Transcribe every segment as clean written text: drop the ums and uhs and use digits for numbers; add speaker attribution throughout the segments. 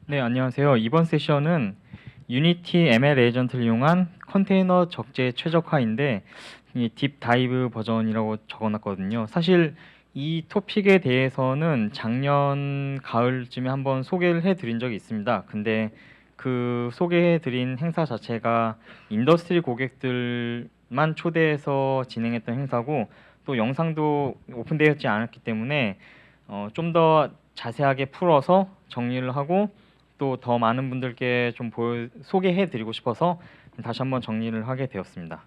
Speaker 1: 네, 안녕하세요. 이번 세션은 유니티 ML 에이전트를 이용한 컨테이너 적재 최적화인데 이 딥다이브 버전이라고 적어놨거든요. 사실 이 토픽에 대해서는 작년 가을쯤에 한번 소개를 해드린 적이 있습니다. 근데 그 소개해드린 행사 자체가 인더스트리 고객들만 초대해서 진행했던 행사고 또 영상도 오픈되어 있지 않았기 때문에 좀 더 자세하게 풀어서 정리를 하고 또 더 많은 분들께 좀 소개해 드리고 싶어서 다시 한번 정리를 하게 되었습니다.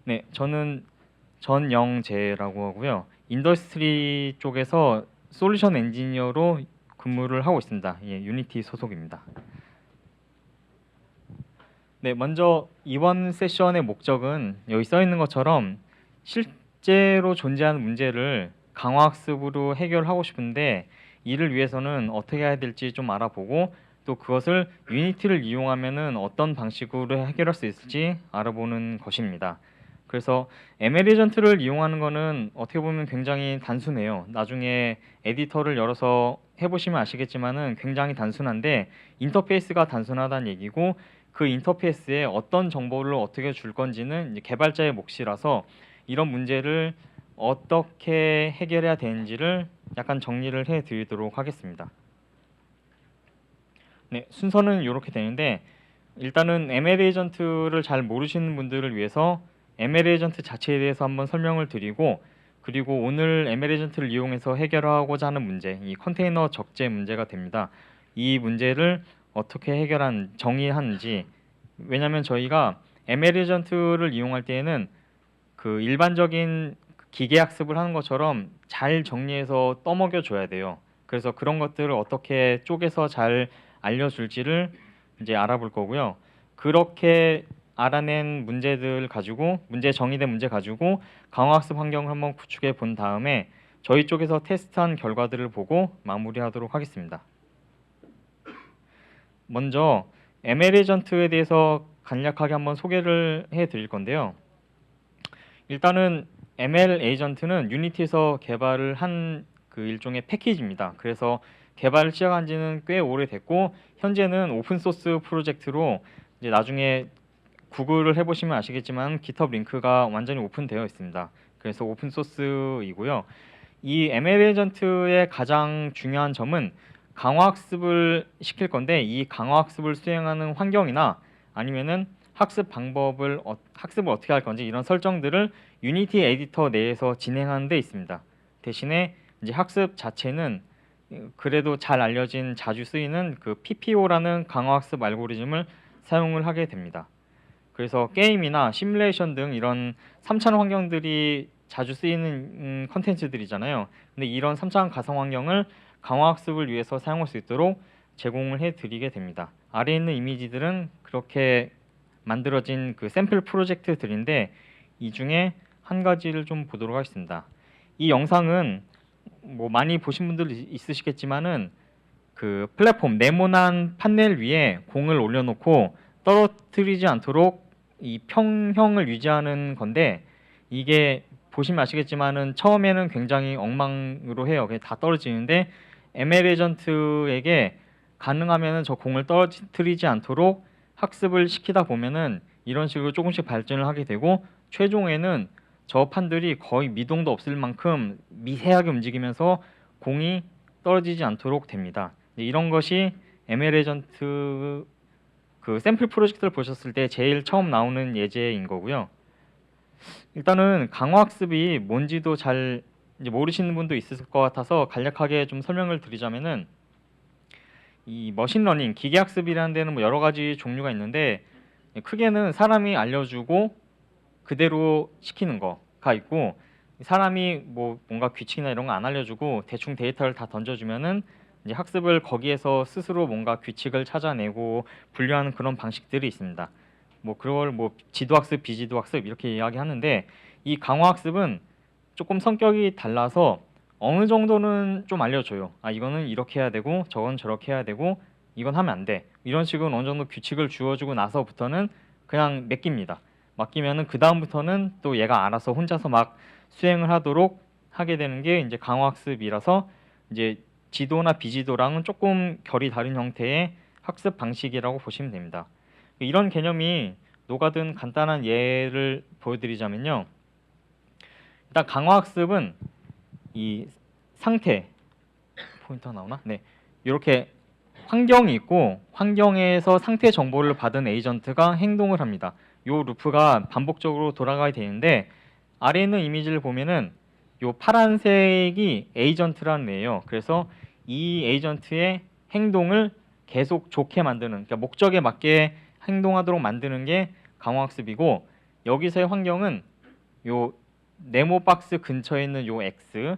Speaker 1: 네, 저는 전영재라고 하고요. 인더스트리 쪽에서 솔루션 엔지니어로 근무를 하고 있습니다. 예, 유니티 소속입니다. 네, 먼저 이번 세션의 목적은 여기 써 있는 것처럼 실제로 존재하는 문제를 강화학습으로 해결하고 싶은데 이를 위해서는 어떻게 해야 될지 좀 알아보고 또 그것을 유니티를 이용하면은 어떤 방식으로 해결할 수 있을지 알아보는 것입니다. 그래서 ML 에이전트를 이용하는 거는 어떻게 보면 굉장히 단순해요. 나중에 에디터를 열어서 해보시면 아시겠지만은 굉장히 단순한데 인터페이스가 단순하다는 얘기고 그 인터페이스에 어떤 정보를 어떻게 줄 건지는 이제 개발자의 몫이라서 이런 문제를 어떻게 해결해야 되는지를 약간 정리를 해드리도록 하겠습니다. 네, 순서는 이렇게 되는데 일단은 ML 에이전트를 잘 모르시는 분들을 위해서 ML 에이전트 자체에 대해서 한번 설명을 드리고 그리고 오늘 ML 에이전트를 이용해서 해결하고자 하는 문제, 이 컨테이너 적재 문제가 됩니다. 이 문제를 어떻게 정의하는지 왜냐하면 저희가 ML 에이전트를 이용할 때에는 그 일반적인 기계 학습을 하는 것처럼 잘 정리해서 떠먹여 줘야 돼요. 그래서 그런 것들을 어떻게 쪼개서 잘 알려줄지를 이제 알아볼 거고요. 그렇게 알아낸 문제들 가지고 정의된 문제 가지고 강화학습 환경을 한번 구축해 본 다음에 저희 쪽에서 테스트한 결과들을 보고 마무리하도록 하겠습니다. 먼저 ML 에이전트에 대해서 간략하게 한번 소개를 해 드릴 건데요. 일단은 ML 에이전트는 유니티에서 개발을 한 그 일종의 패키지입니다. 그래서 개발을 시작한 지는 꽤 오래됐고 현재는 오픈소스 프로젝트로 이제 나중에 구글을 해보시면 아시겠지만 GitHub 링크가 완전히 오픈되어 있습니다. 그래서 오픈소스이고요. 이 ML 에이전트의 가장 중요한 점은 강화학습을 시킬 건데 이 강화학습을 수행하는 환경이나 아니면은 학습을 어떻게 할 건지 이런 설정들을 유니티 에디터 내에서 진행하는 데 있습니다. 대신에 이제 학습 자체는 그래도 잘 알려진 자주 쓰이는 그 PPO라는 강화학습 알고리즘을 사용을 하게 됩니다. 그래서 게임이나 시뮬레이션 등 이런 3차원 환경들이 자주 쓰이는 컨텐츠들이잖아요. 근데 이런 3차원 가상 환경을 강화학습을 위해서 사용할 수 있도록 제공을 해드리게 됩니다. 아래에 있는 이미지들은 그렇게 만들어진 그 샘플 프로젝트들인데 이 중에 한 가지를 좀 보도록 하겠습니다. 이 영상은 뭐 많이 보신 분들 있으시겠지만은 그 플랫폼 네모난 판넬 위에 공을 올려놓고 떨어뜨리지 않도록 이 평형을 유지하는 건데 이게 보시면 아시겠지만은 처음에는 굉장히 엉망으로 해요. 그게 다 떨어지는데 ML 에이전트에게 가능하면은 저 공을 떨어뜨리지 않도록 학습을 시키다 보면은 이런 식으로 조금씩 발전을 하게 되고 최종에는 저 판들이 거의 미동도 없을 만큼 미세하게 움직이면서 공이 떨어지지 않도록 됩니다. 이런 것이 ML 에이전트 그 샘플 프로젝트를 보셨을 때 제일 처음 나오는 예제인 거고요. 일단은 강화학습이 뭔지도 잘 이제 모르시는 분도 있을 것 같아서 간략하게 좀 설명을 드리자면은 이 머신러닝 기계학습이라는 데는 뭐 여러 가지 종류가 있는데 크게는 사람이 알려주고 그대로 시키는 거가 있고 사람이 뭐 뭔가 규칙이나 이런 거 안 알려주고 대충 데이터를 다 던져주면은 이제 학습을 거기에서 스스로 뭔가 규칙을 찾아내고 분류하는 그런 방식들이 있습니다. 뭐 그걸 뭐 지도학습, 비지도학습 이렇게 이야기하는데 이 강화학습은 조금 성격이 달라서 어느 정도는 좀 알려줘요. 아 이거는 이렇게 해야 되고 저건 저렇게 해야 되고 이건 하면 안 돼. 이런 식으로 어느 정도 규칙을 주어주고 나서부터는 그냥 맡깁니다. 맡기면은 그 다음부터는 또 얘가 알아서 혼자서 막 수행을 하도록 하게 되는 게 이제 강화학습이라서 이제 지도나 비지도랑은 조금 결이 다른 형태의 학습 방식이라고 보시면 됩니다. 이런 개념이 녹아든 간단한 예를 보여드리자면요. 일단 강화학습은 이 상태 포인터가 나오나? 네, 이렇게 환경이 있고 환경에서 상태 정보를 받은 에이전트가 행동을 합니다. 이 루프가 반복적으로 돌아가야 되는데 아래에 있는 이미지를 보면은 이 파란색이 에이전트라는 애예요. 그래서 이 에이전트의 행동을 계속 좋게 만드는, 그러니까 목적에 맞게 행동하도록 만드는 게 강화학습이고, 여기서의 환경은 요 네모 박스 근처에 있는 요 X,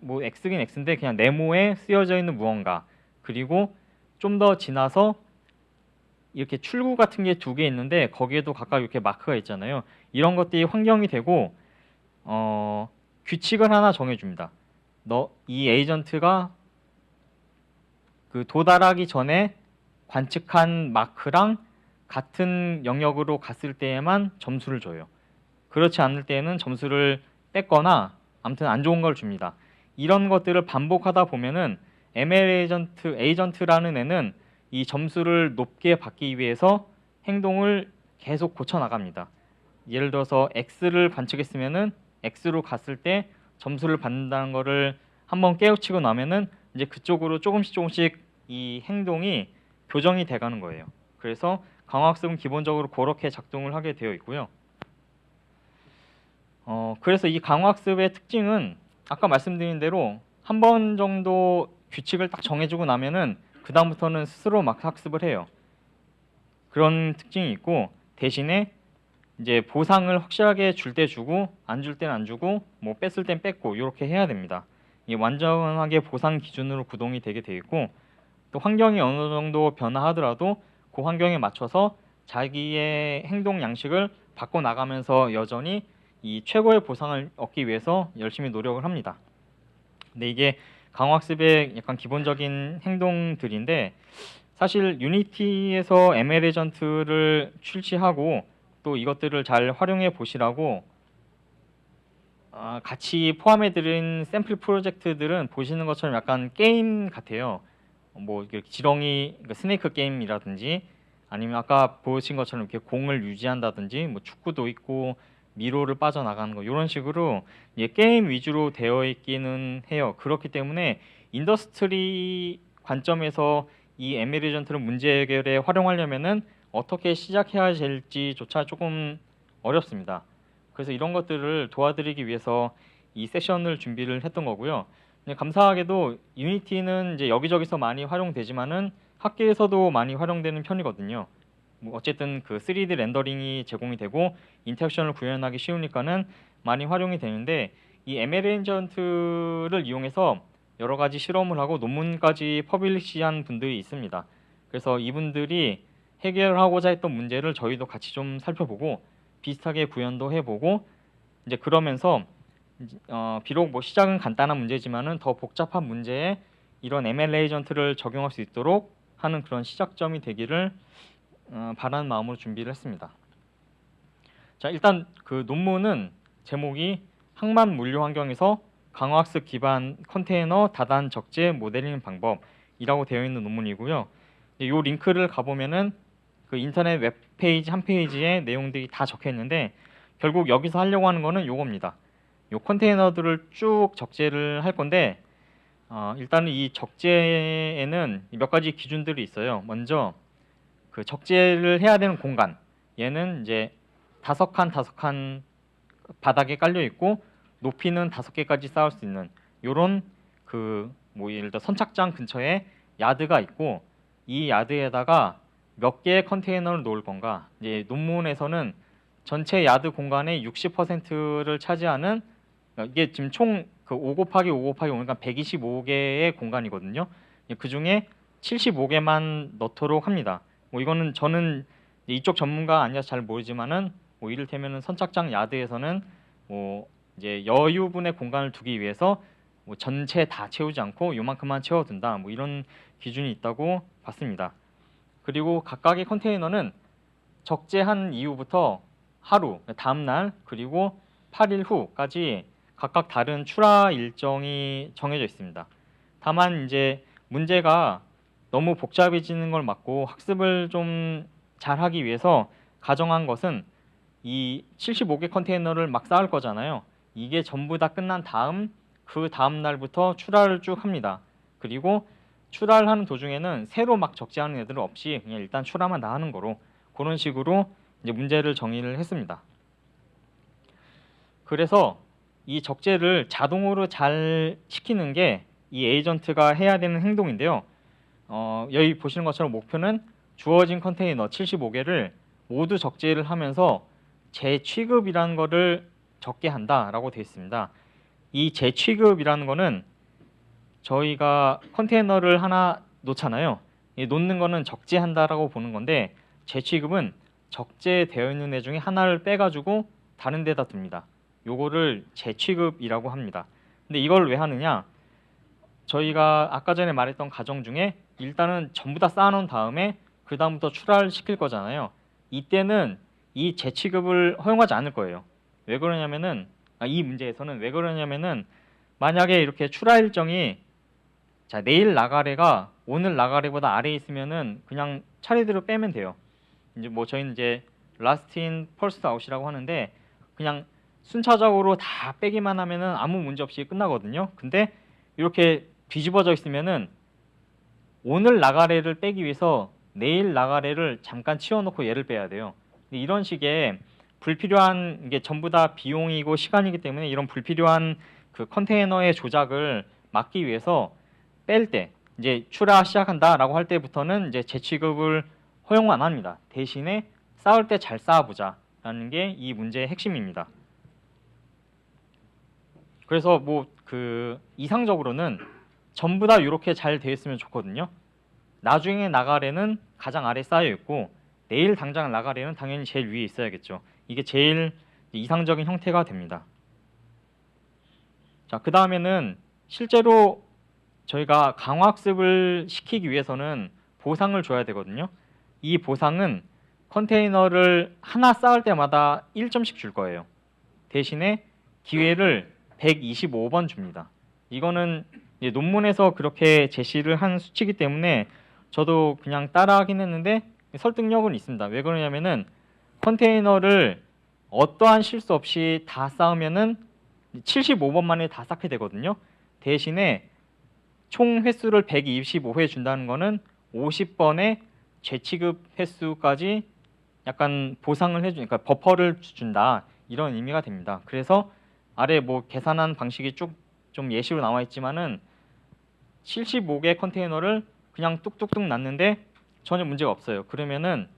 Speaker 1: 뭐 X긴 X인데 그냥 네모에 쓰여져 있는 무언가, 그리고 좀 더 지나서 이렇게 출구 같은 게 두 개 있는데 거기에도 각각 이렇게 마크가 있잖아요. 이런 것들이 환경이 되고 규칙을 하나 정해줍니다. 이 에이전트가 그 도달하기 전에 관측한 마크랑 같은 영역으로 갔을 때에만 점수를 줘요. 그렇지 않을 때에는 점수를 뺐거나 아무튼 안 좋은 걸 줍니다. 이런 것들을 반복하다 보면은 ML 에이전트라는 애는 이 점수를 높게 받기 위해서 행동을 계속 고쳐 나갑니다. 예를 들어서 X를 관측했으면은 X로 갔을 때 점수를 받는다는 거를 한번 깨우치고 나면은 이제 그쪽으로 조금씩 이 행동이 교정이 돼가는 거예요. 그래서 강화학습은 기본적으로 그렇게 작동을 하게 되어 있고요. 그래서 이 강화학습의 특징은 아까 말씀드린 대로 한 번 정도 규칙을 딱 정해주고 나면은 그 다음부터는 스스로 막 학습을 해요. 그런 특징이 있고, 대신에 이제 보상을 확실하게 줄 때 주고 안 줄 땐 안 주고 뭐 뺐을 땐 뺐고 이렇게 해야 됩니다. 이게 완전하게 보상 기준으로 구동이 되게 돼 있고, 또 환경이 어느 정도 변화하더라도 그 환경에 맞춰서 자기의 행동 양식을 바꿔 나가면서 여전히 이 최고의 보상을 얻기 위해서 열심히 노력을 합니다. 근데 이게 강화학습의 약간 기본적인 행동들인데, 사실 유니티에서 ML 에이전트를 출시하고 또 이것들을 잘 활용해 보시라고 같이 포함해드린 샘플 프로젝트들은 보시는 것처럼 약간 게임 같아요. 뭐 이렇게 지렁이, 그러니까 스네이크 게임이라든지 아니면 아까 보신 것처럼 이렇게 공을 유지한다든지 뭐 축구도 있고 미로를 빠져나가는 거 이런 식으로 게임 위주로 되어 있기는 해요. 그렇기 때문에 인더스트리 관점에서 이 ML 에이전트를 문제 해결에 활용하려면은 어떻게 시작해야 될지조차 조금 어렵습니다. 그래서 이런 것들을 도와드리기 위해서 이 세션을 준비를 했던 거고요. 감사하게도 유니티는 이제 여기저기서 많이 활용되지만은 학계에서도 많이 활용되는 편이거든요. 뭐 어쨌든 그 3D 렌더링이 제공이 되고 인터랙션을 구현하기 쉬우니까는 많이 활용이 되는데, 이 ML 에이전트를 이용해서 여러 가지 실험을 하고 논문까지 퍼블리시한 분들이 있습니다. 그래서 이분들이 해결하고자 했던 문제를 저희도 같이 좀 살펴보고 비슷하게 구현도 해보고, 이제 그러면서 비록 뭐 시작은 간단한 문제지만은 더 복잡한 문제에 이런 ML 에이전트를 적용할 수 있도록 하는 그런 시작점이 되기를 바라는 마음으로 준비를 했습니다. 자, 일단 그 논문은 제목이 항만 물류 환경에서 강화학습 기반 컨테이너 다단 적재 모델링 방법이라고 되어 있는 논문이고요. 이 링크를 가보면은 그 인터넷 웹페이지 한 페이지에 내용들이 다 적혀 있는데, 결국 여기서 하려고 하는 거는 요겁니다. 요 컨테이너들을 쭉 적재를 할 건데, 일단은 이 적재에는 몇 가지 기준들이 있어요. 먼저 그 적재를 해야 되는 공간, 얘는 이제 5칸 바닥에 깔려 있고 높이는 5개까지 쌓을 수 있는 요런 그 뭐 예를 들어 선착장 근처에 야드가 있고, 이 야드에다가 몇 개의 컨테이너를 놓을 건가. 이제 논문에서는 전체 야드 공간의 60%를 차지하는, 이게 지금 총 그 5 곱하기 5 곱하기 5니까 125개의 공간이거든요. 그 중에 75개만 넣도록 합니다. 뭐 이거는 저는 이쪽 전문가 아니라서 잘 모르지만은 뭐 이를테면은 선착장 야드에서는 뭐 이제 여유분의 공간을 두기 위해서 뭐 전체 다 채우지 않고 요만큼만 채워둔다, 뭐 이런 기준이 있다고 봤습니다. 그리고 각각의 컨테이너는 적재한 이후부터 하루, 다음 날, 그리고 8일 후까지 각각 다른 출하 일정이 정해져 있습니다. 다만 이제 문제가 너무 복잡해지는 걸 막고 학습을 좀 잘하기 위해서 가정한 것은 이 75개 컨테이너를 막 쌓을 거잖아요. 이게 전부 다 끝난 다음 그 다음 날부터 출하를 쭉 합니다. 그리고 출하를 하는 도중에는 새로 막 적재하는 애들은 없이 그냥 일단 출하만 다 하는 거로 그런 식으로 이제 문제를 정의를 했습니다. 그래서 이 적재를 자동으로 잘 시키는 게 이 에이전트가 해야 되는 행동인데요. 여기 보시는 것처럼 목표는 주어진 컨테이너 75개를 모두 적재를 하면서 재취급이라는 거를 적게 한다라고 되어 있습니다. 이 재취급이라는 거는 저희가 컨테이너를 하나 놓잖아요. 이 놓는 거는 적재한다라고 보는 건데 재취급은 적재되어 있는 애 중에 하나를 빼가지고 다른 데다 둡니다. 요거를 재취급이라고 합니다. 근데 이걸 왜 하느냐? 저희가 아까 전에 말했던 가정 중에 일단은 전부 다 쌓아놓은 다음에 그 다음부터 출하를 시킬 거잖아요. 이때는 이 재취급을 허용하지 않을 거예요. 왜 그러냐면은 이 문제에서는 왜 그러냐면은 만약에 이렇게 출하 일정이 자 내일 나가래가 오늘 나가래보다 아래에 있으면은 그냥 차례대로 빼면 돼요. 이제 뭐 저희는 이제 last in first out이라고 하는데 그냥 순차적으로 다 빼기만 하면은 아무 문제 없이 끝나거든요. 근데 이렇게 뒤집어져 있으면은 오늘 나가래를 빼기 위해서 내일 나가래를 잠깐 치워놓고 얘를 빼야 돼요. 이런 식의 불필요한 게 전부 다 비용이고 시간이기 때문에 이런 불필요한 그 컨테이너의 조작을 막기 위해서 뺄 때 이제 출하 시작한다라고 할 때부터는 이제 재취급을 허용 안 합니다. 대신에 쌓을 때 잘 쌓아보자라는 게 이 문제의 핵심입니다. 그래서 뭐 그 이상적으로는 전부 다 이렇게 잘 되어 있으면 좋거든요. 나중에 나가래는 가장 아래 쌓여 있고 내일 당장 나가래는 당연히 제일 위에 있어야겠죠. 이게 제일 이상적인 형태가 됩니다. 자, 그 다음에는 실제로 저희가 강화학습을 시키기 위해서는 보상을 줘야 되거든요. 이 보상은 컨테이너를 하나 쌓을 때마다 1점씩 줄 거예요. 대신에 기회를 125번 줍니다. 이거는 논문에서 그렇게 제시를 한 수치이기 때문에 저도 그냥 따라하긴 했는데 설득력은 있습니다. 왜 그러냐면은 컨테이너를 어떠한 실수 없이 다 쌓으면은 75번 만에 다 쌓게 되거든요. 대신에 총 횟수를 125회 준다는 거는 50번의 재취급 횟수까지 약간 보상을 해주니까 버퍼를 준다 이런 의미가 됩니다. 그래서 아래 뭐 계산한 방식이 쭉 좀 예시로 나와 있지만은 75개 컨테이너를 그냥 뚝뚝뚝 놨는데 전혀 문제가 없어요. 그러면은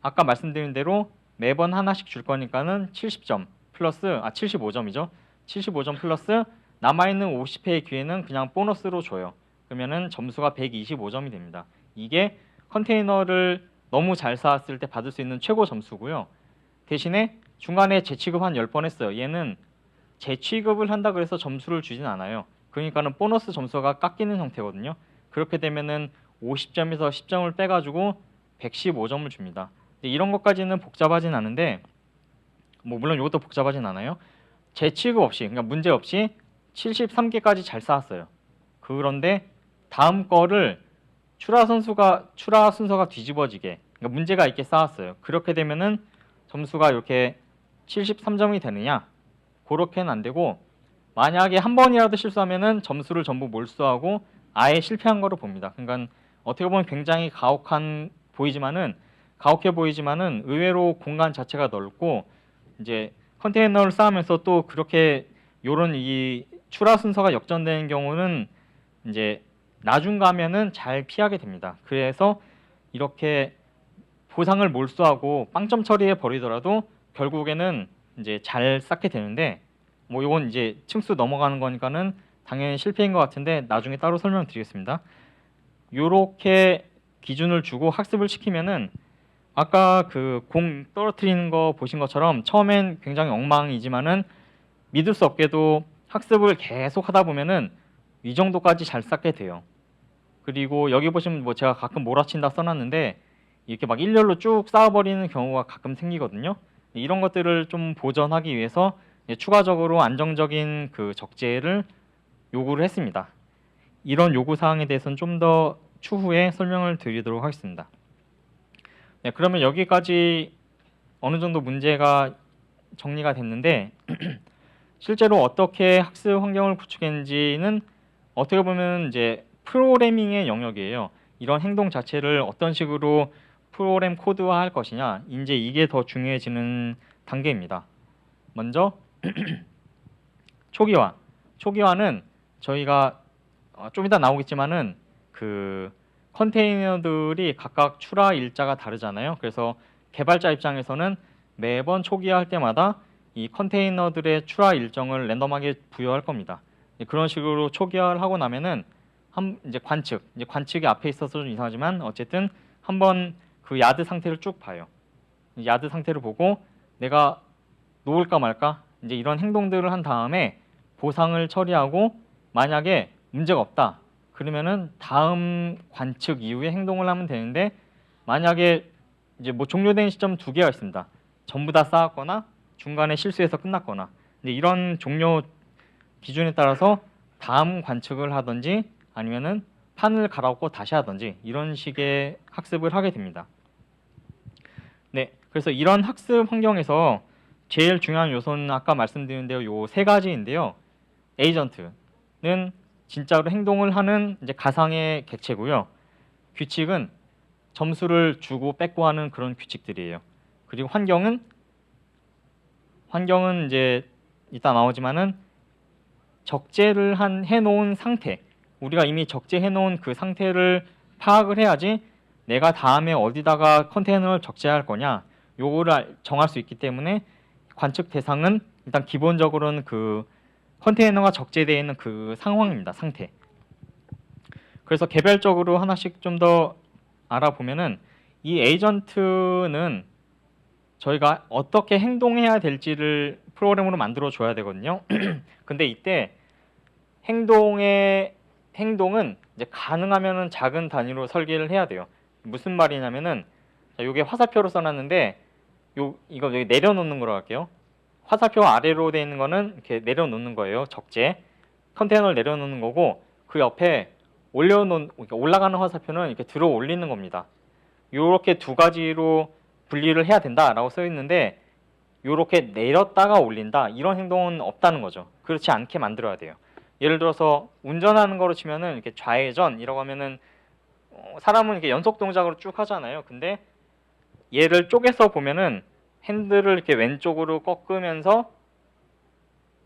Speaker 1: 아까 말씀드린 대로 매번 하나씩 줄 거니까는 70점 플러스 75점이죠. 75점 플러스 남아있는 50회의 기회는 그냥 보너스로 줘요. 그러면은 점수가 125점이 됩니다. 이게 컨테이너를 너무 잘 쌓았을 때 받을 수 있는 최고 점수고요. 대신에 중간에 재취급 한 10번 했어요. 얘는 재취급을 한다 그래서 점수를 주진 않아요. 그러니까는 보너스 점수가 깎이는 형태거든요. 그렇게 되면은 50점에서 10점을 빼가지고 115점을 줍니다. 이런 것까지는 복잡하진 않은데 뭐 물론 이것도 복잡하진 않아요. 재취급 없이 그러니까 문제 없이 73개까지 잘 쌓았어요. 그런데 다음 거를 출하 순서가 뒤집어지게 그러니까 문제가 있게 쌓았어요. 그렇게 되면은 점수가 이렇게 73점이 되느냐? 그렇게는 안 되고 만약에 한 번이라도 실수하면은 점수를 전부 몰수하고 아예 실패한 거로 봅니다. 그러니까 어떻게 보면 굉장히 가혹해 보이지만은 의외로 공간 자체가 넓고 이제 컨테이너를 쌓으면서 또 그렇게 요런 이 출하 순서가 역전되는 경우는 이제 나중 가면은 잘 피하게 됩니다. 그래서 이렇게 보상을 몰수하고 빵점 처리해 버리더라도 결국에는 이제 잘 쌓게 되는데 뭐 이건 이제 층수 넘어가는 거니까는 당연히 실패인 것 같은데 나중에 따로 설명드리겠습니다. 요렇게 기준을 주고 학습을 시키면은 아까 그 공 떨어뜨리는 거 보신 것처럼 처음엔 굉장히 엉망이지만은 믿을 수 없게도 학습을 계속 하다 보면은 이 정도까지 잘 쌓게 돼요. 그리고 여기 보시면 뭐 제가 가끔 몰아친다 써놨는데 이렇게 막 일렬로 쭉 쌓아버리는 경우가 가끔 생기거든요. 이런 것들을 좀 보전하기 위해서 추가적으로 안정적인 그 적재를 요구를 했습니다. 이런 요구 사항에 대해서는 좀 더 추후에 설명을 드리도록 하겠습니다. 네, 그러면 여기까지 어느 정도 문제가 정리가 됐는데 실제로 어떻게 학습 환경을 구축했는지는 어떻게 보면 이제 프로그래밍의 영역이에요. 이런 행동 자체를 어떤 식으로 프로그램 코드화할 것이냐, 이제 이게 더 중요해지는 단계입니다. 먼저 초기화. 초기화는 저희가 좀 이따 나오겠지만은 그 컨테이너들이 각각 출하 일자가 다르잖아요. 그래서 개발자 입장에서는 매번 초기화할 때마다 이 컨테이너들의 출하 일정을 랜덤하게 부여할 겁니다. 그런 식으로 초기화를 하고 나면은 이제 관측이 앞에 있어서 좀 이상하지만 어쨌든 한번 그 야드 상태를 쭉 봐요. 야드 상태를 보고 내가 놓을까 말까 이제 이런 행동들을 한 다음에 보상을 처리하고 만약에 문제가 없다 그러면은 다음 관측 이후에 행동을 하면 되는데 만약에 이제 뭐 종료된 시점 두 개가 있습니다. 전부 다 쌓았거나 중간에 실수해서 끝났거나 근데 이런 종료 기준에 따라서 다음 관측을 하든지 아니면은 판을 갈아엎고 다시 하든지 이런 식의 학습을 하게 됩니다. 네, 그래서 이런 학습 환경에서 제일 중요한 요소는 아까 말씀드린 대로 요 세 가지인데요. 에이전트는 진짜로 행동을 하는 이제 가상의 객체고요. 규칙은 점수를 주고 뺏고 하는 그런 규칙들이에요. 그리고 환경은 이제 이따 나오지만은 적재를 해놓은 상태, 우리가 이미 적재해놓은 그 상태를 파악을 해야지 내가 다음에 어디다가 컨테이너를 적재할 거냐 요거를 정할 수 있기 때문에 관측 대상은 일단 기본적으로는 그 컨테이너가 적재되어 있는 그 상황입니다. 상태. 그래서 개별적으로 하나씩 좀 더 알아보면은 이 에이전트는 저희가 어떻게 행동해야 될지를 프로그램으로 만들어 줘야 되거든요. 근데 이때 행동은 이제 가능하면은 작은 단위로 설계를 해야 돼요. 무슨 말이냐면은 이게 화살표로 써놨는데 이거 여기 내려놓는 거로 할게요. 화살표 아래로 되어 있는 거는 이렇게 내려놓는 거예요. 적재 컨테이너를 내려놓는 거고 그 옆에 올라가는 화살표는 이렇게 들어 올리는 겁니다. 이렇게 두 가지로 분리를 해야 된다라고 써 있는데 이렇게 내렸다가 올린다 이런 행동은 없다는 거죠. 그렇지 않게 만들어야 돼요. 예를 들어서 운전하는 거로 치면은 이렇게 좌회전이라고 하면은 사람은 이렇게 연속 동작으로 쭉 하잖아요. 근데 얘를 쪼개서 보면은 핸들을 이렇게 왼쪽으로 꺾으면서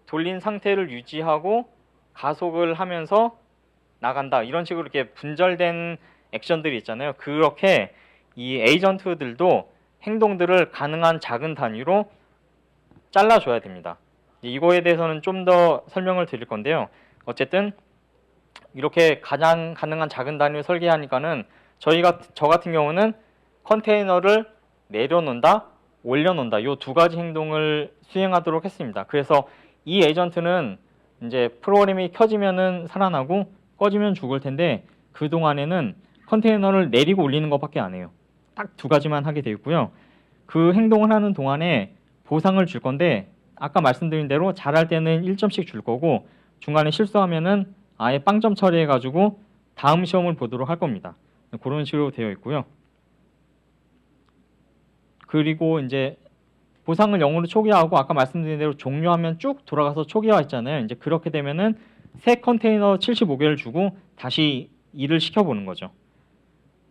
Speaker 1: 돌린 상태를 유지하고 가속을 하면서 나간다. 이런 식으로 이렇게 분절된 액션들이 있잖아요. 그렇게 이 에이전트들도 행동들을 가능한 작은 단위로 잘라줘야 됩니다. 이거에 대해서는 좀 더 설명을 드릴 건데요. 어쨌든 이렇게 가장 가능한 작은 단위로 설계하니까는 저 같은 경우는 컨테이너를 내려놓는다, 올려놓는다 이 두 가지 행동을 수행하도록 했습니다. 그래서 이 에이전트는 이제 프로그램이 켜지면은 살아나고 꺼지면 죽을 텐데 그 동안에는 컨테이너를 내리고 올리는 것밖에 안 해요. 딱 두 가지만 하게 되어 있고요. 그 행동을 하는 동안에 보상을 줄 건데 아까 말씀드린 대로 잘할 때는 1점씩 줄 거고 중간에 실수하면은 아예 빵점 처리해 가지고 다음 시험을 보도록 할 겁니다. 그런 식으로 되어 있고요. 그리고 이제 보상을 0으로 초기화하고 아까 말씀드린 대로 종료하면 쭉 돌아가서 초기화 했잖아요. 이제 그렇게 되면은 새 컨테이너 75개를 주고 다시 일을 시켜보는 거죠.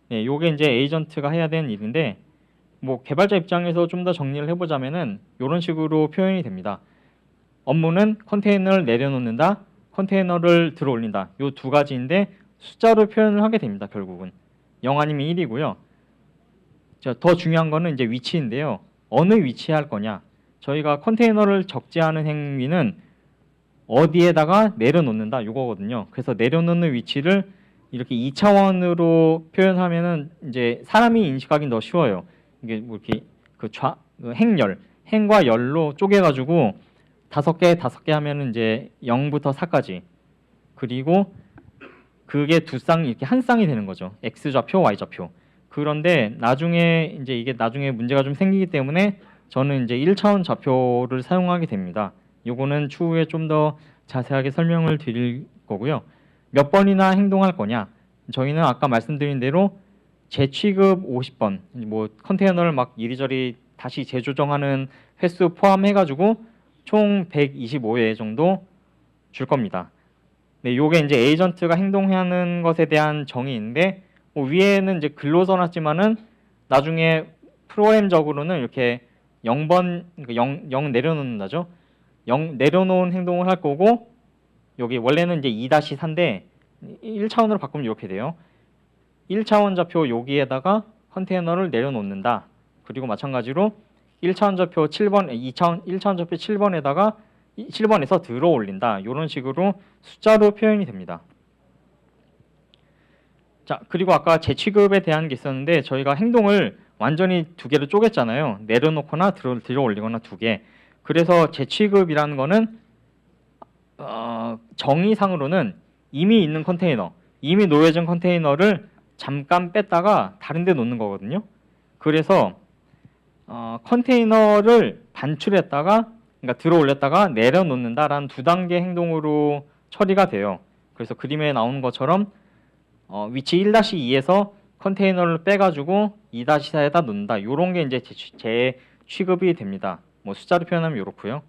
Speaker 1: 네, 요게 이제 에이전트가 해야 되는 일인데 뭐 개발자 입장에서 좀 더 정리를 해보자면은 이런 식으로 표현이 됩니다. 업무는 컨테이너를 내려놓는다, 컨테이너를 들어 올린다. 요 두 가지인데 숫자로 표현을 하게 됩니다. 결국은 0 아니면 1이고요. 더 중요한 거는 이제 위치인데요. 어느 위치에 할 거냐. 저희가 컨테이너를 적재하는 행위는 어디에다가 내려놓는다 이거거든요. 그래서 내려놓는 위치를 이렇게 2차원으로 표현하면은 이제 사람이 인식하기는 더 쉬워요. 이게 뭐 이렇게 그 행과 열로 쪼개가지고 5개 하면은 이제 0부터 4까지. 그리고 그게 두 쌍 이렇게 한 쌍이 되는 거죠. X 좌표, Y 좌표. 그런데 나중에 이제 이게 나중에 문제가 좀 생기기 때문에 저는 이제 1차원 좌표를 사용하게 됩니다. 요거는 추후에 좀 더 자세하게 설명을 드릴 거고요. 몇 번이나 행동할 거냐? 저희는 아까 말씀드린 대로 재취급 50번, 뭐 컨테이너를 막 이리저리 다시 재조정하는 횟수 포함해가지고 총 125회 정도 줄 겁니다. 네, 요게 이제 에이전트가 행동하는 것에 대한 정의인데, 뭐 위에는 이제 글로 써놨지만은 나중에 프로그램적으로는 이렇게 0번, 그러니까 0 내려놓는다죠. 0 내려놓은 행동을 할 거고, 여기 원래는 이제 2-4인데 1차원으로 바꾸면 이렇게 돼요. 1차원 좌표 여기에다가 컨테이너를 내려놓는다. 그리고 마찬가지로 1차원 좌표 7번, 1차원 좌표 7번에다가 7번에서 들어 올린다. 이런 식으로 숫자로 표현이 됩니다. 자, 그리고 아까 재취급에 대한 게 있었는데 저희가 행동을 완전히 두 개로 쪼갰잖아요. 내려놓거나 들어 올리거나 두 개. 그래서 재취급이라는 거는 정의상으로는 이미 있는 컨테이너, 이미 놓여진 컨테이너를 잠깐 뺐다가 다른 데 놓는 거거든요. 그래서 컨테이너를 반출했다가, 그러니까 들어 올렸다가 내려놓는다라는 두 단계 행동으로 처리가 돼요. 그래서 그림에 나오는 것처럼 위치 1-2에서 컨테이너를 빼가지고 2-4에다 놓는다. 이런 게 이제 재취급이 됩니다. 뭐 숫자로 표현하면 이렇고요.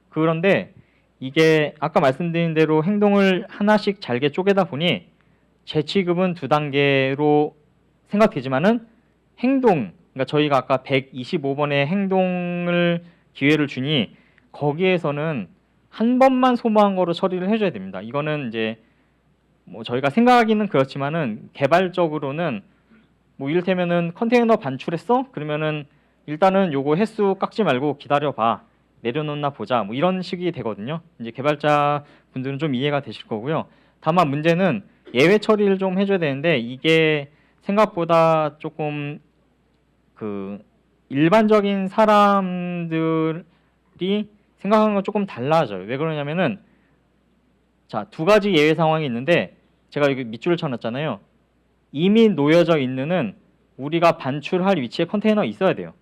Speaker 1: 그런데 이게 아까 말씀드린 대로 행동을 하나씩 잘게 쪼개다 보니 재취급은 두 단계로 생각되지만은 행동, 그러니까 저희가 아까 125번의 행동을 기회를 주니 거기에서는 한 번만 소모한 거로 처리를 해줘야 됩니다. 이거는 이제 뭐 저희가 생각하기는 그렇지만은 개발적으로는 뭐 이를테면은 컨테이너 반출했어? 그러면은 일단은 요거 횟수 깎지 말고 기다려봐. 내려놓나 보자. 뭐 이런 식이 되거든요. 이제 개발자 분들은 좀 이해가 되실 거고요. 다만 문제는 예외 처리를 좀 해줘야 되는데 이게 생각보다 조금 그 일반적인 사람들이 생각하는 건 조금 달라져요. 왜 그러냐면은 자, 두 가지 예외 상황이 있는데 제가 여기 밑줄을 쳐놨잖아요. 이미 놓여져 있는 우리가 반출할 위치에 컨테이너가 있어야 돼요.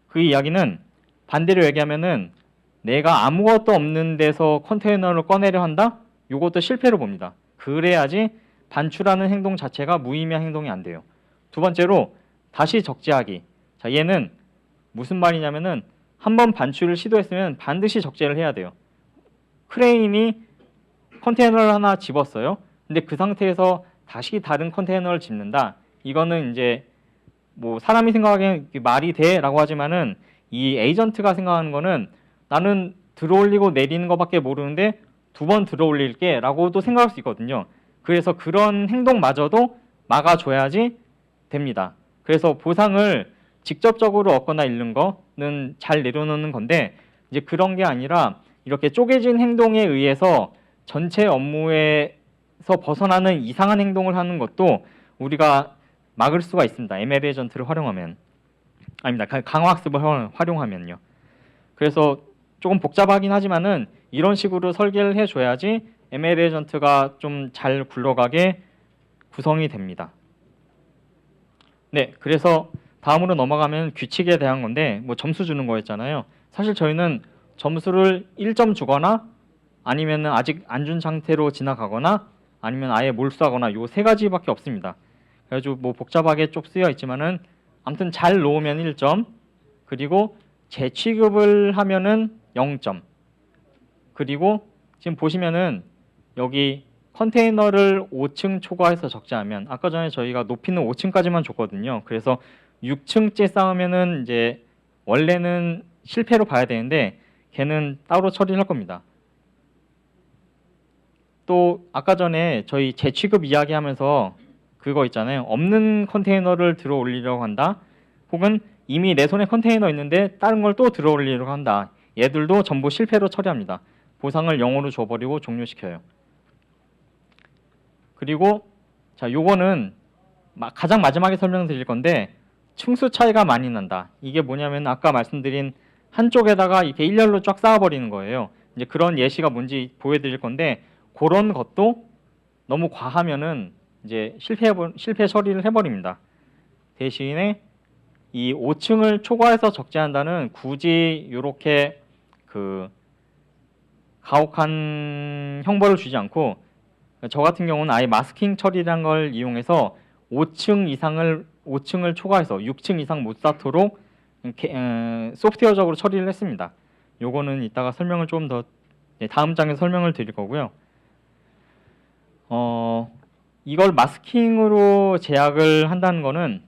Speaker 1: 그 이야기는 반대로 얘기하면은 내가 아무것도 없는 데서 컨테이너를 꺼내려 한다? 이것도 실패로 봅니다. 그래야지 반출하는 행동 자체가 무의미한 행동이 안 돼요. 두 번째로 다시 적재하기. 자, 얘는 무슨 말이냐면은 한번 반출을 시도했으면 반드시 적재를 해야 돼요. 크레인이 컨테이너를 하나 집었어요. 근데 그 상태에서 다시 다른 컨테이너를 집는다. 이거는 이제 뭐 사람이 생각하기엔 말이 돼라고 하지만은 이 에이전트가 생각하는 거는 나는 들어올리고 내리는 것밖에 모르는데 두 번 들어올릴게 라고도 생각할 수 있거든요. 그래서 그런 행동마저도 막아줘야지 됩니다. 그래서 보상을 직접적으로 얻거나 잃는 거는 잘 내려놓는 건데 이제 그런 게 아니라 이렇게 쪼개진 행동에 의해서 전체 업무에서 벗어나는 이상한 행동을 하는 것도 우리가 막을 수가 있습니다. ML 에이전트를 활용하면. 아닙니다. 강화학습을 활용하면요. 그래서 조금 복잡하긴 하지만은 이런 식으로 설계를 해줘야지 ML 에이전트가 좀 잘 굴러가게 구성이 됩니다. 네, 그래서 다음으로 넘어가면 규칙에 대한 건데 뭐 점수 주는 거였잖아요. 사실 저희는 점수를 1점 주거나 아니면 아직 안 준 상태로 지나가거나 아니면 아예 몰수하거나 요 세 가지밖에 없습니다. 그래가지고 뭐 복잡하게 좀 쓰여 있지만은 아무튼 잘 놓으면 1점, 그리고 재취급을 하면은 0점, 그리고 지금 보시면은 여기 컨테이너를 5층 초과해서 적재하면 아까 전에 저희가 높이는 5층까지만 줬거든요. 그래서 6층째 쌓으면은 이제 원래는 실패로 봐야 되는데 걔는 따로 처리를 할 겁니다. 또 아까 전에 저희 재취급 이야기하면서 그거 있잖아요. 없는 컨테이너를 들어 올리려고 한다. 혹은 이미 내 손에 컨테이너 있는데 다른 걸 또 들어 올리려고 한다. 얘들도 전부 실패로 처리합니다. 보상을 0으로 줘버리고 종료시켜요. 그리고 자, 요거는 가장 마지막에 설명드릴 건데 층수 차이가 많이 난다. 이게 뭐냐면 아까 말씀드린 한쪽에다가 이렇게 일렬로 쫙 쌓아버리는 거예요. 이제 그런 예시가 뭔지 보여드릴 건데 그런 것도 너무 과하면은 이제 실패 처리를 해버립니다. 대신에 이 5층을 초과해서 적재한다는 굳이 이렇게 그 가혹한 형벌을 주지 않고 저 같은 경우는 아예 마스킹 처리라는 걸 이용해서 5층을 초과해서 6층 이상 못 쌓도록 소프트웨어적으로 처리를 했습니다. 요거는 이따가 설명을 좀 더 다음 장에서 설명을 드릴 거고요. 이걸 마스킹으로 제약을 한다는 거는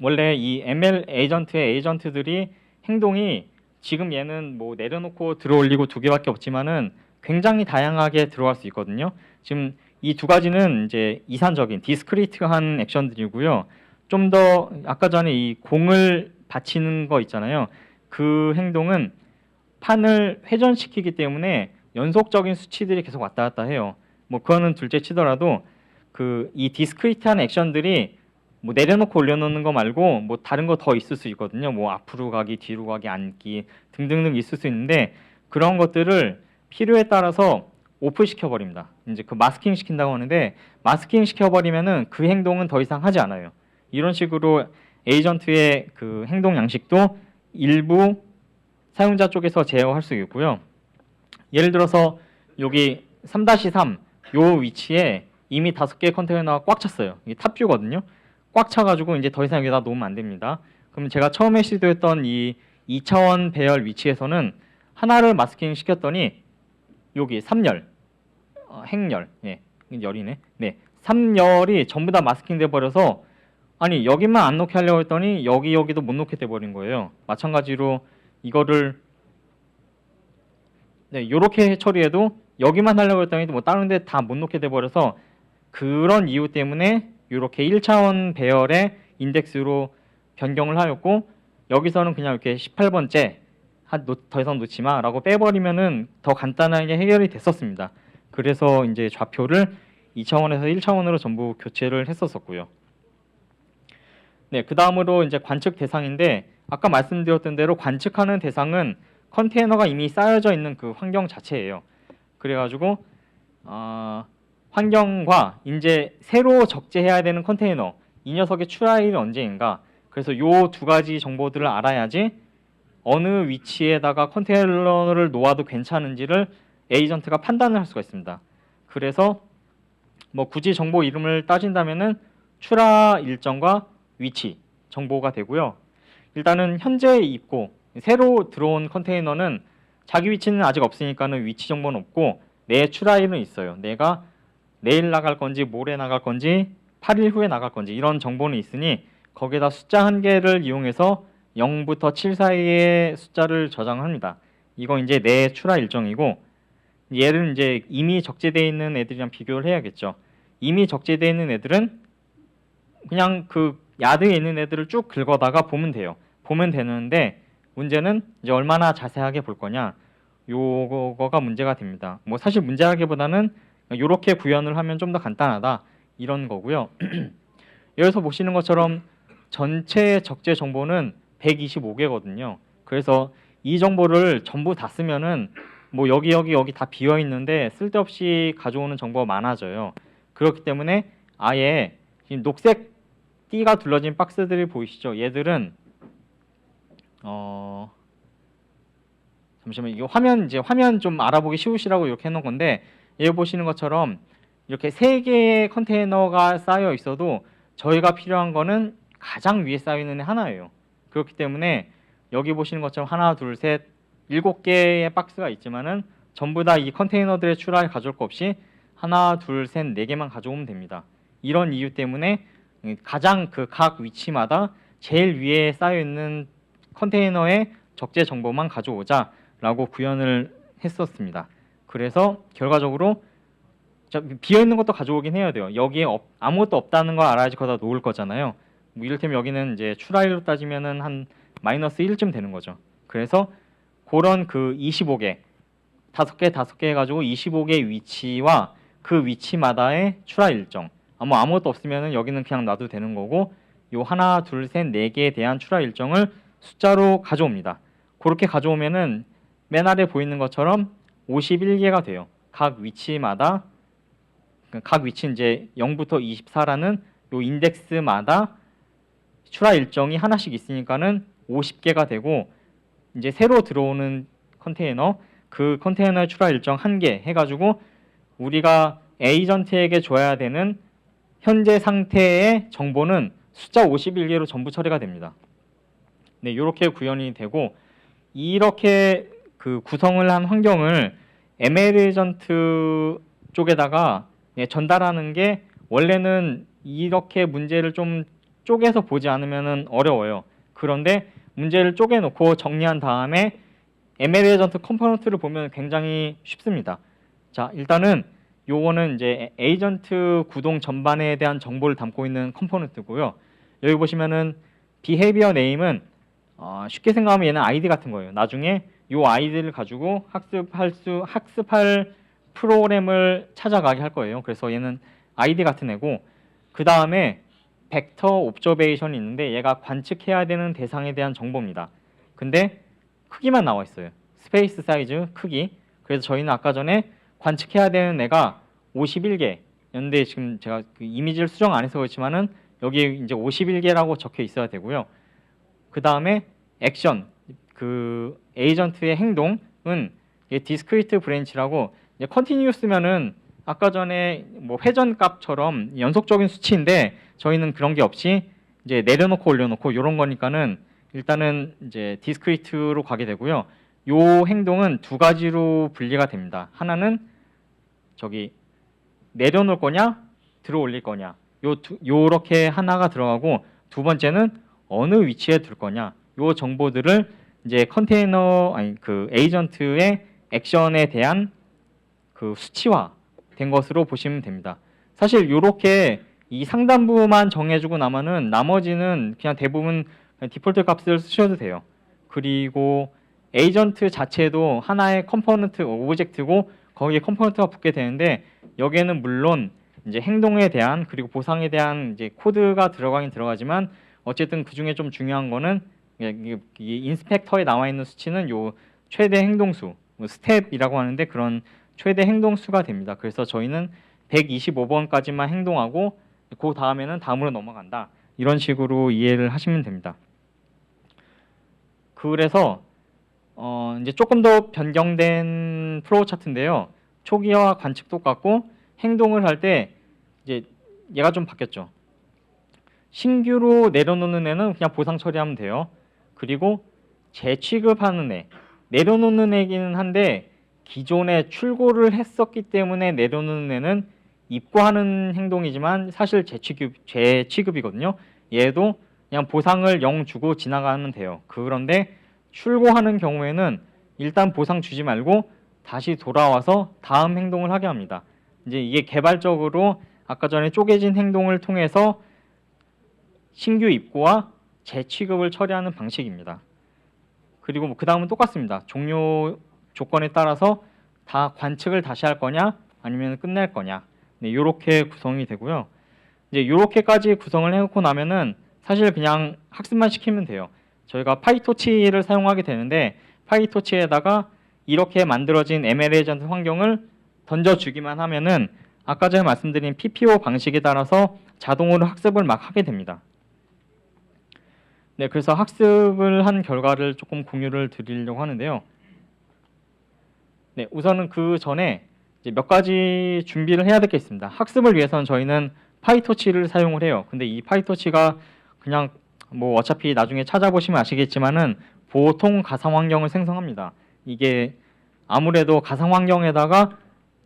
Speaker 1: 원래 이 ML 에이전트의 에이전트들이 행동이 지금 얘는 뭐 내려놓고 들어올리고 두 개밖에 없지만은 굉장히 다양하게 들어갈 수 있거든요. 지금 이 두 가지는 이제 이산적인 디스크리트한 액션들이고요. 좀 더 아까 전에 이 공을 받치는 거 있잖아요. 그 행동은 판을 회전시키기 때문에 연속적인 수치들이 계속 왔다 갔다 해요. 뭐 그거는 둘째 치더라도 그 이 디스크리트한 액션들이 뭐 내려놓고 올려놓는 거 말고 뭐 다른 거 더 있을 수 있거든요. 뭐 앞으로 가기, 뒤로 가기, 앉기 등등등 있을 수 있는데 그런 것들을 필요에 따라서 오프 시켜버립니다. 이제 그 마스킹 시킨다고 하는데 마스킹 시켜버리면은 그 행동은 더 이상 하지 않아요. 이런 식으로 에이전트의 그 행동 양식도 일부 사용자 쪽에서 제어할 수 있고요. 예를 들어서 여기 3-3 요 위치에 이미 5개의 컨테이너가 꽉 찼어요. 이게 탑뷰거든요. 꽉 차가지고 이제 더 이상 여기다 놓으면 안 됩니다. 그럼 제가 처음에 시도했던 이 2차원 배열 위치에서는 하나를 마스킹 시켰더니 여기 3열, 행열, 예, 열이네. 네, 3열이 전부 다 마스킹 돼 버려서 아니 여기만 안 놓게 하려고 했더니 여기도 못 놓게 돼 버린 거예요. 마찬가지로 이거를 네, 요렇게 처리해도 여기만 하려고 했더니 뭐 다른 데 다 못 놓게 돼 버려서 그런 이유 때문에 이렇게 1차원 배열의 인덱스로 변경을 하였고 여기서는 그냥 이렇게 18번째 더 이상 놓지 마라고 빼버리면은 더 간단하게 해결이 됐었습니다. 그래서 이제 좌표를 2차원에서 1차원으로 전부 교체를 했었었고요. 네, 그 다음으로 이제 관측 대상인데 아까 말씀드렸던 대로 관측하는 대상은 컨테이너가 이미 쌓여져 있는 그 환경 자체예요. 그래가지고 환경과 이제 새로 적재해야 되는 컨테이너 이 녀석의 출하일이 언제인가 그래서 요 두 가지 정보들을 알아야지 어느 위치에다가 컨테이너를 놓아도 괜찮은지를 에이전트가 판단을 할 수가 있습니다. 그래서 뭐 굳이 정보 이름을 따진다면은 출하 일정과 위치 정보가 되고요. 일단은 현재 있고 새로 들어온 컨테이너는 자기 위치는 아직 없으니까는 위치 정보는 없고 내 출하일은 있어요. 내가 내일 나갈 건지 모레 나갈 건지 8일 후에 나갈 건지 이런 정보는 있으니 거기에다 숫자 한 개를 이용해서 0부터 7 사이의 숫자를 저장합니다. 이거 이제 내 출하 일정이고 얘를 이제 이미 적재되어 있는 애들이랑 비교를 해야겠죠. 이미 적재되어 있는 애들은 그냥 그 야드에 있는 애들을 쭉 긁어다가 보면 돼요. 보면 되는데 문제는 이제 얼마나 자세하게 볼 거냐 요거가 문제가 됩니다. 뭐 사실 문제라기보다는 이렇게 구현을 하면 좀 더 간단하다 이런 거고요. 여기서 보시는 것처럼 전체 적재 정보는 125개거든요. 그래서 이 정보를 전부 다 쓰면은 뭐 여기 다 비어 있는데 쓸데없이 가져오는 정보가 많아져요. 그렇기 때문에 아예 지금 녹색 띠가 둘러진 박스들이 보이시죠? 얘들은 잠시만 이거 화면 좀 알아보기 쉬우시라고 이렇게 해놓은 건데 여기 보시는 것처럼 이렇게 3개의 컨테이너가 쌓여 있어도 저희가 필요한 거는 가장 위에 쌓여 있는 애 하나예요. 그렇기 때문에 여기 보시는 것처럼 하나, 둘, 셋, 7개의 박스가 있지만은 전부 다 이 컨테이너들의 출하를 가져올 거 없이 하나, 둘, 셋, 4개만 가져오면 됩니다. 이런 이유 때문에 가장 그 각 위치마다 제일 위에 쌓여 있는 컨테이너의 적재 정보만 가져오자라고 구현을 했었습니다. 그래서 결과적으로 비어 있는 것도 가져오긴 해야 돼요. 여기에 아무것도 없다는 걸 알아야지 거기다 놓을 거잖아요. 뭐 이를테면 여기는 이제 출하일로 따지면은 한 -1쯤 되는 거죠. 그래서 그런 그 25개 5개 해가지고 25개 위치와 그 위치마다의 출하 일정. 아무것도 없으면은 여기는 그냥 놔도 되는 거고 요 하나, 둘, 셋, 4개에 대한 출하 일정을 숫자로 가져옵니다. 그렇게 가져오면은 맨 아래 보이는 것처럼 51개가 돼요. 각 위치마다 각 위치 이제 0부터 24라는 요 인덱스마다 출하 일정이 하나씩 있으니까는 50개가 되고 이제 새로 들어오는 컨테이너 그 컨테이너의 출하 일정 1개 해가지고 우리가 에이전트에게 줘야 되는 현재 상태의 정보는 숫자 51개로 전부 처리가 됩니다. 네, 이렇게 구현이 되고 이렇게 그 구성을 한 환경을 ML 에이전트 쪽에다가 전달하는 게 원래는 이렇게 문제를 좀 쪼개서 보지 않으면 어려워요. 그런데 문제를 쪼개놓고 정리한 다음에 ML 에이전트 컴포넌트를 보면 굉장히 쉽습니다. 자, 일단은 요거는 이제 에이전트 구동 전반에 대한 정보를 담고 있는 컴포넌트고요. 여기 보시면은 behavior name은 쉽게 생각하면 얘는 아이디 같은 거예요. 나중에 요 아이디를 가지고 학습할 프로그램을 찾아가게 할 거예요. 그래서 얘는 아이디 같은 애고, 그 다음에 벡터 옵저베이션이 있는데 얘가 관측해야 되는 대상에 대한 정보입니다. 근데 크기만 나와 있어요. 스페이스 사이즈 크기. 그래서 저희는 아까 전에 관측해야 되는 애가 51개였는데 지금 제가 그 이미지를 수정 안 해서 그렇지만은 여기에 이제 51개라고 적혀 있어야 되고요. 그 다음에 액션, 그 에이전트의 행동은 디스크리트 브랜치라고, 이제 컨티뉴스면은 아까 전에 뭐 회전 값처럼 연속적인 수치인데 저희는 그런 게 없이 이제 내려놓고 올려놓고 이런 거니까는 일단은 이제 디스크리트로 가게 되고요. 요 행동은 두 가지로 분리가 됩니다. 하나는 저기 내려놓을 거냐 들어 올릴 거냐, 요렇게 하나가 들어가고, 두 번째는 어느 위치에 둘 거냐, 요 정보들을 이제 컨테이너 그 에이전트의 액션에 대한 그 수치화 된 것으로 보시면 됩니다. 사실 요렇게 이 상단부만 정해주고 나면은 나머지는 그냥 대부분 디폴트 값을 쓰셔도 돼요. 그리고 에이전트 자체도 하나의 컴포넌트 오브젝트고 거기에 컴포넌트가 붙게 되는데, 여기에는 물론 이제 행동에 대한 그리고 보상에 대한 이제 코드가 들어가긴 들어가지만 어쨌든 그 중에 좀 중요한 거는 이 인스펙터에 나와 있는 수치는 요 최대 행동수, 스텝이라고 하는데 그런 최대 행동수가 됩니다. 그래서 저희는 125번까지만 행동하고 그 다음에는 다음으로 넘어간다. 이런 식으로 이해를 하시면 됩니다. 그래서 이제 조금 더 변경된 플로우 차트인데요. 초기화 관측 똑같고 행동을 할 때 이제 얘가 좀 바뀌었죠. 신규로 내려놓는 애는 그냥 보상 처리하면 돼요. 그리고 재취급하는 애, 내려놓는 애기는 한데 기존에 출고를 했었기 때문에 내려놓는 애는 입고하는 행동이지만 사실 재취급이거든요. 얘도 그냥 보상을 0 주고 지나가면 돼요. 그런데 출고하는 경우에는 일단 보상 주지 말고 다시 돌아와서 다음 행동을 하게 합니다. 이제 이게 개발적으로 아까 전에 쪼개진 행동을 통해서 신규 입고와 재취급을 처리하는 방식입니다. 그리고 그 다음은 똑같습니다. 종료 조건에 따라서 다 관측을 다시 할 거냐 아니면 끝낼 거냐, 네, 이렇게 구성이 되고요. 이제 이렇게까지 구성을 해놓고 나면은 사실 그냥 학습만 시키면 돼요. 저희가 파이토치를 사용하게 되는데 파이토치에다가 이렇게 만들어진 ML 에이전트 환경을 던져주기만 하면은 아까 전에 말씀드린 PPO 방식에 따라서 자동으로 학습을 막 하게 됩니다. 네, 그래서 학습을 한 결과를 조금 공유를 드리려고 하는데요. 네, 우선은 그 전에 이제 몇 가지 준비를 해야 될 게 있습니다. 학습을 위해서는 저희는 파이토치를 사용을 해요. 근데 이 파이토치가 그냥 뭐 어차피 나중에 찾아보시면 아시겠지만은 보통 가상 환경을 생성합니다. 이게 아무래도 가상 환경에다가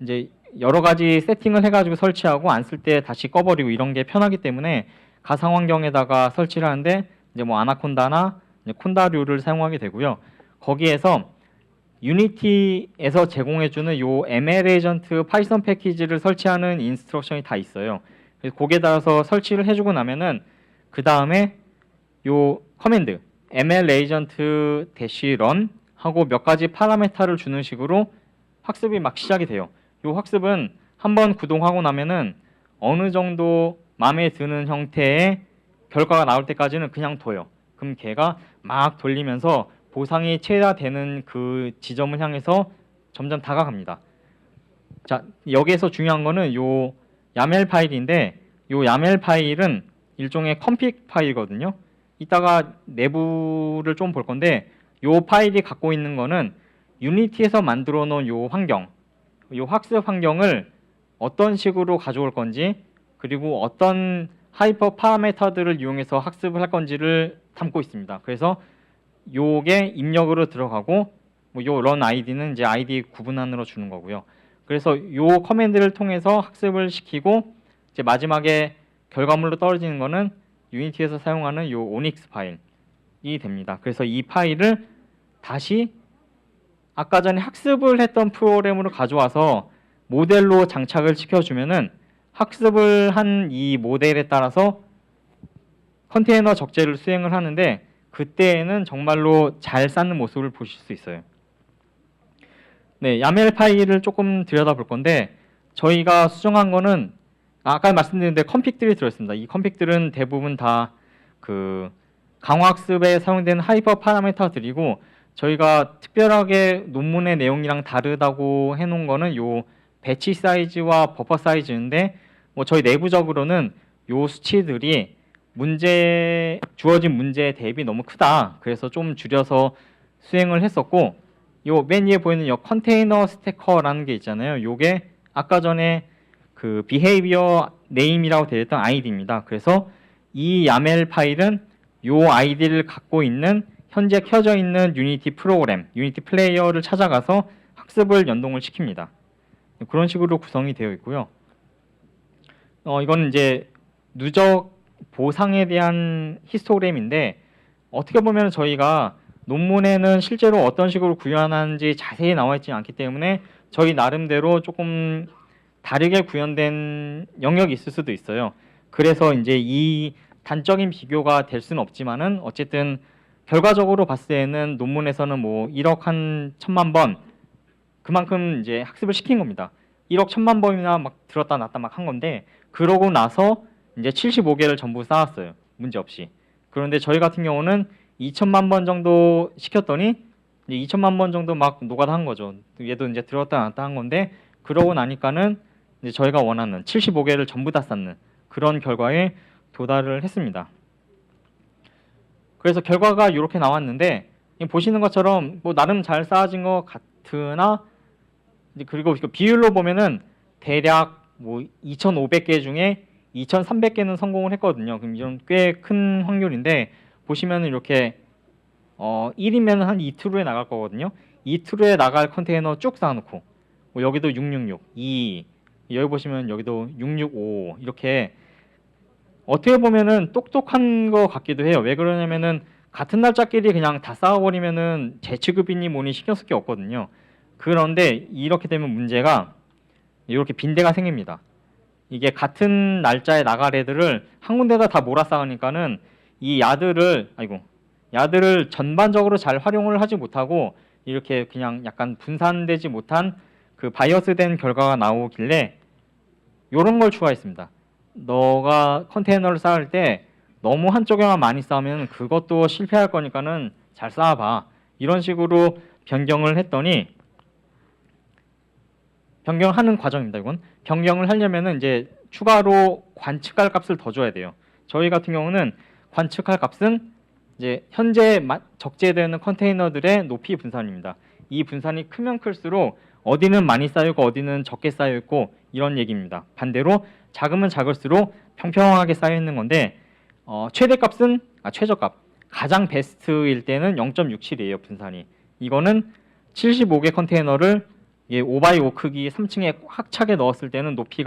Speaker 1: 이제 여러 가지 세팅을 해가지고 설치하고 안 쓸 때 다시 꺼버리고 이런 게 편하기 때문에 가상 환경에다가 설치를 하는데 이제 뭐 아나콘다나 이제 콘다류를 사용하게 되고요. 거기에서 유니티에서 제공해주는 요 ML 에이전트 파이썬 패키지를 설치하는 인스트럭션이 다 있어요. 그래서 거기에 따라서 설치를 해주고 나면은 그 다음에 요 커맨드 ML 에이전트 -run 하고 몇 가지 파라메타를 주는 식으로 학습이 막 시작이 돼요. 요 학습은 한번 구동하고 나면은 어느 정도 마음에 드는 형태의 결과가 나올 때까지는 그냥 둬요. 그럼 걔가 막 돌리면서 보상이 최다되는 그 지점을 향해서 점점 다가갑니다. 자, 여기에서 중요한 거는 요 YAML 파일인데 요 YAML 파일은 일종의 컴픽 파일이거든요. 이따가 내부를 좀 볼 건데 요 파일이 갖고 있는 거는 유니티에서 만들어 놓은 요 환경, 요 학습 환경을 어떤 식으로 가져올 건지 그리고 어떤 하이퍼 파라미터들을 이용해서 학습을 할 건지를 담고 있습니다. 그래서 요게 입력으로 들어가고 뭐 요 run id는 이제 id 구분한으로 주는 거고요. 그래서 요 커맨드를 통해서 학습을 시키고 이제 마지막에 결과물로 떨어지는 거는 유니티에서 사용하는 요 오닉스 파일이 됩니다. 그래서 이 파일을 다시 아까 전에 학습을 했던 프로그램으로 가져와서 모델로 장착을 시켜주면은 학습을 한 이 모델에 따라서 컨테이너 적재를 수행을 하는데 그때에는 정말로 잘 쌓는 모습을 보실 수 있어요. 네, 야멜 파일을 조금 들여다볼 건데 저희가 수정한 거는 아까 말씀드린 데 컴픽들이 들어있습니다. 이 컴픽들은 대부분 다 그 강화학습에 사용되는 하이퍼 파라미터들이고 저희가 특별하게 논문의 내용이랑 다르다고 해놓은 거는 요 배치 사이즈와 버퍼 사이즈인데 뭐 저희 내부적으로는 요 수치들이 주어진 문제 대비 너무 크다. 그래서 좀 줄여서 수행을 했었고 요 맨 위에 보이는 요 컨테이너 스태커라는 게 있잖아요. 요게 아까 전에 그 behavior name이라고 되어 있던 id입니다. 그래서 이 YAML 파일은 요 아이디를 갖고 있는 현재 켜져 있는 유니티 프로그램, 유니티 플레이어를 찾아가서 학습을 연동을 시킵니다. 그런 식으로 구성이 되어 있고요. 이건 이제 누적 보상에 대한 히스토그램인데 어떻게 보면 저희가 논문에는 실제로 어떤 식으로 구현하는지 자세히 나와 있지 않기 때문에 저희 나름대로 조금 다르게 구현된 영역이 있을 수도 있어요. 그래서 이제 이 단적인 비교가 될 수는 없지만은 어쨌든 결과적으로 봤을 때는 논문에서는 뭐 1억 한 1000만 번 그만큼 이제 학습을 시킨 겁니다. 1억 1000만 번이나 막 들었다 놨다 막 한 건데 그러고 나서 이제 75개를 전부 쌓았어요. 문제 없이. 그런데 저희 같은 경우는 2000만 번 정도 시켰더니 이제 2000만 번 정도 막 노가다 한 거죠. 얘도 이제 들었다 놨다 한 건데 그러고 나니까는 이제 저희가 원하는 75개를 전부 다 쌓는 그런 결과에 도달을 했습니다. 그래서 결과가 이렇게 나왔는데 보시는 것처럼 뭐 나름 잘 쌓아진 것 같으나 그리고 비율로 보면은 대략 뭐 2,500개 중에 2,300개는 성공을 했거든요. 그럼 이런 꽤 큰 확률인데 보시면은 이렇게 1이면 한 2트루에 나갈 거거든요. 2트루에 나갈 컨테이너 쭉 쌓아놓고 뭐 여기도 666, 2 여기 보시면 여기도 665 이렇게 어떻게 보면은 똑똑한 것 같기도 해요. 왜 그러냐면은 같은 날짜끼리 그냥 다 쌓아버리면은 재취급이니 뭐니 신경 쓸 게 없거든요. 그런데 이렇게 되면 문제가 이렇게 빈대가 생깁니다. 이게 같은 날짜에 나갈 애들을 한 군데다 다 몰아 쌓으니까는 이 야들을 전반적으로 잘 활용을 하지 못하고 이렇게 그냥 약간 분산되지 못한 그 바이어스된 결과가 나오길래 이런 걸 추가했습니다. 너가 컨테이너를 쌓을 때 너무 한쪽에만 많이 쌓으면 그것도 실패할 거니까는 잘 쌓아봐. 이런 식으로 변경을 했더니 변경하는 과정입니다. 이건 변경을 하려면은 이제 추가로 관측할 값을 더 줘야 돼요. 저희 같은 경우는 관측할 값은 이제 현재 적재되는 컨테이너들의 높이 분산입니다. 이 분산이 크면 클수록 어디는 많이 쌓이고 어디는 적게 쌓여 있고 이런 얘기입니다. 반대로 작으면 작을수록 평평하게 쌓여 있는 건데 최대값은 최저값 가장 베스트일 때는 0.67이에요. 분산이. 이거는 75개 컨테이너를 5x5 크기 3층에 꽉 차게 넣었을 때는 높이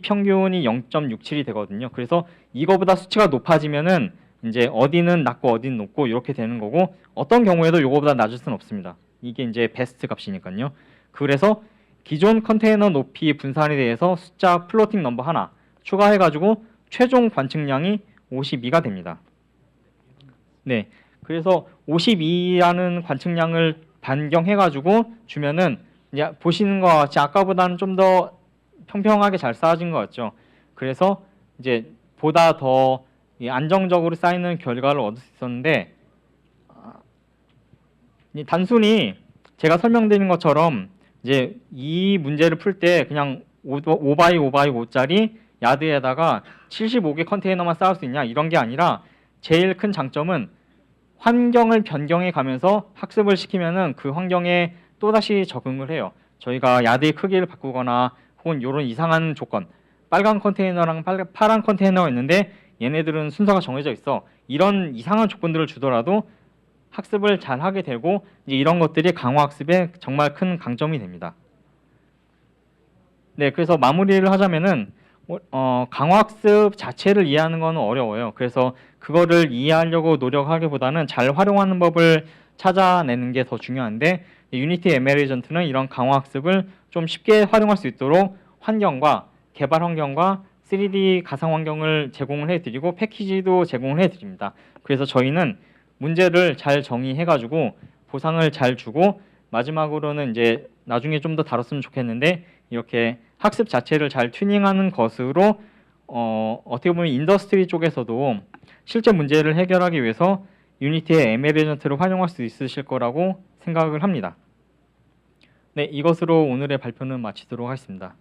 Speaker 1: 평균이 0.67이 되거든요. 그래서 이거보다 수치가 높아지면은 이제 어디는 낮고 어디는 높고 이렇게 되는 거고 어떤 경우에도 이거보다 낮을 수는 없습니다. 이게 이제 베스트 값이니까요. 그래서 기존 컨테이너 높이 분산에 대해서 숫자 플로팅 넘버 하나 추가해가지고 최종 관측량이 52가 됩니다. 네, 그래서 52라는 관측량을 변경해가지고 주면은 이제 보시는 것 같이 아까보다는 좀 더 평평하게 잘 쌓아진 것 같죠. 그래서 이제 보다 더 안정적으로 쌓이는 결과를 얻을 수 있었는데 단순히 제가 설명드린 것처럼 이제 이 문제를 풀 때 그냥 5x5x5짜리 야드에다가 75개 컨테이너만 쌓을 수 있냐 이런 게 아니라 제일 큰 장점은 환경을 변경해 가면서 학습을 시키면은 그 환경에 또다시 적응을 해요. 저희가 야드의 크기를 바꾸거나 혹은 이런 이상한 조건, 빨간 컨테이너랑 파란 컨테이너가 있는데 얘네들은 순서가 정해져 있어. 이런 이상한 조건들을 주더라도 학습을 잘 하게 되고 이제 이런 것들이 강화학습에 정말 큰 강점이 됩니다. 네, 그래서 마무리를 하자면은 강화학습 자체를 이해하는 건 어려워요. 그래서 그거를 이해하려고 노력하기보다는 잘 활용하는 법을 찾아내는 게 더 중요한데 유니티 ML 에이전트는 이런 강화학습을 좀 쉽게 활용할 수 있도록 환경과 개발 환경과 3D 가상 환경을 제공을 해드리고 패키지도 제공을 해드립니다. 그래서 저희는 문제를 잘 정의해가지고 보상을 잘 주고 마지막으로는 이제 나중에 좀 더 다뤘으면 좋겠는데 이렇게 학습 자체를 잘 튜닝하는 것으로 어떻게 보면 인더스트리 쪽에서도 실제 문제를 해결하기 위해서 유니티의 ML 에이전트를 활용할 수 있으실 거라고 생각을 합니다. 네, 이것으로 오늘의 발표는 마치도록 하겠습니다.